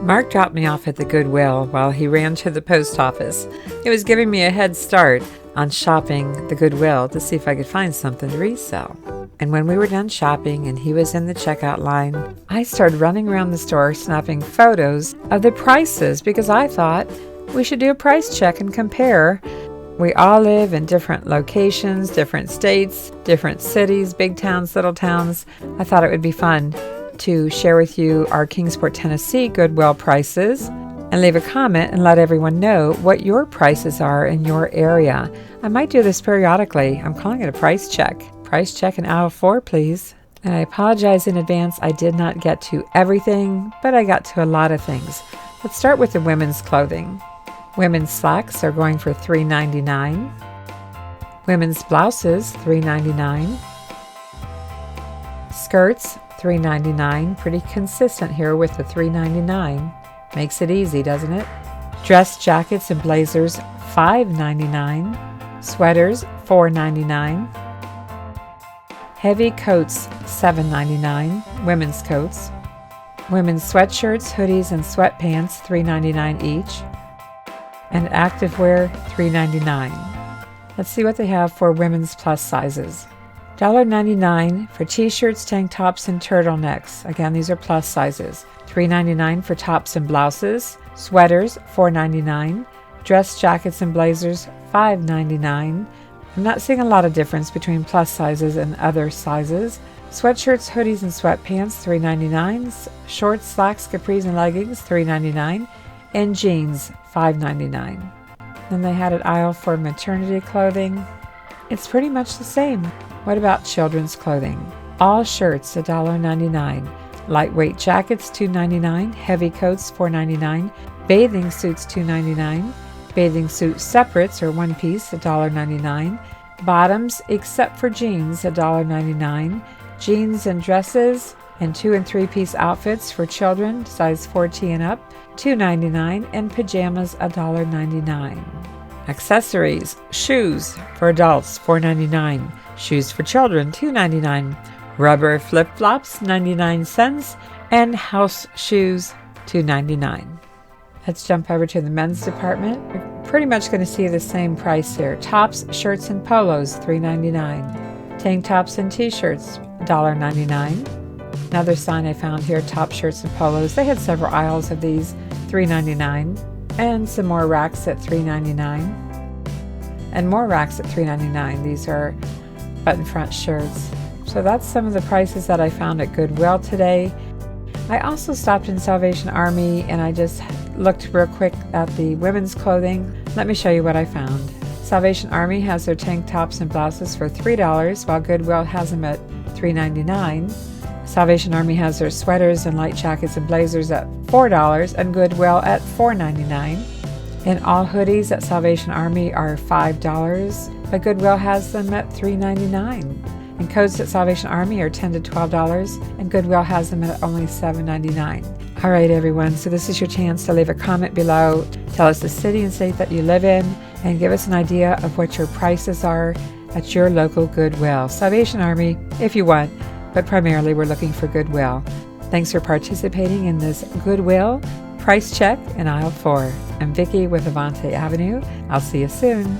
Mark dropped me off at the Goodwill while he ran to the post office. He was giving me a head start on shopping the Goodwill to see if I could find something to resell. And when we were done shopping and he was in the checkout line, I started running around the store snapping photos of the prices because I thought we should do a price check and compare. We all live in different locations, different states, different cities, big towns, little towns. I thought it would be fun to share with you our Kingsport, Tennessee Goodwill prices and leave a comment and let everyone know what your prices are in your area. I might do this periodically. I'm calling it a price check. Price check in aisle 4, please. And I apologize in advance. I did not get to everything, but I got to a lot of things. Let's start with the women's clothing. Women's slacks are going for $3.99. Women's blouses, $3.99. Skirts, $3.99. Pretty consistent here with the $3.99. Makes it easy, doesn't it? Dress jackets and blazers, $5.99. Sweaters, $4.99. Heavy coats, $7.99. Women's coats. Women's sweatshirts, hoodies, and sweatpants, $3.99 each. And activewear, $3.99. Let's see what they have for women's plus sizes. $1.99 for t-shirts, tank tops, and turtlenecks. Again, these are plus sizes. $3.99 for tops and blouses. Sweaters, $4.99. Dress jackets and blazers, $5.99. I'm not seeing a lot of difference between plus sizes and other sizes. Sweatshirts, hoodies, and sweatpants, $3.99. Shorts, slacks, capris, and leggings, $3.99. And jeans, $5.99. Then they had an aisle for maternity clothing. It's pretty much the same. What about children's clothing? All shirts, $1.99. Lightweight jackets, $2.99. Heavy coats, $4.99. Bathing suits, $2.99. Bathing suit separates or one piece, $1.99. Bottoms, except for jeans, $1.99. Jeans and dresses and 2- and 3-piece outfits for children, size 4T and up, $2.99. And pajamas, $1.99. Accessories, shoes for adults, $4.99. Shoes for children, $2.99. Rubber flip-flops, 99 cents. And house shoes, $2.99. Let's jump over to the men's department. We're pretty much going to see the same price here. Tops, shirts, and polos, $3.99. Tank tops and t-shirts, $1.99. Another sign I found here, top shirts and polos. They had several aisles of these, $3.99. And some more racks at $3.99. And more racks at $3.99. These are button front shirts. So that's some of the prices that I found at Goodwill today. I also stopped in Salvation Army and I just looked real quick at the women's clothing. Let me show you what I found. Salvation Army has their tank tops and blouses for $3, while Goodwill has them at $3.99. Salvation Army has their sweaters and light jackets and blazers at $4 and Goodwill at $4.99. And all hoodies at Salvation Army are $5, but Goodwill has them at $3.99. And coats at Salvation Army are $10 to $12, and Goodwill has them at only $7.99. All right, everyone, so this is your chance to leave a comment below. Tell us the city and state that you live in, and give us an idea of what your prices are at your local Goodwill. Salvation Army, if you want, but primarily we're looking for Goodwill. Thanks for participating in this Goodwill price check in aisle 4. I'm Vicki with Avante Avenue. I'll see you soon.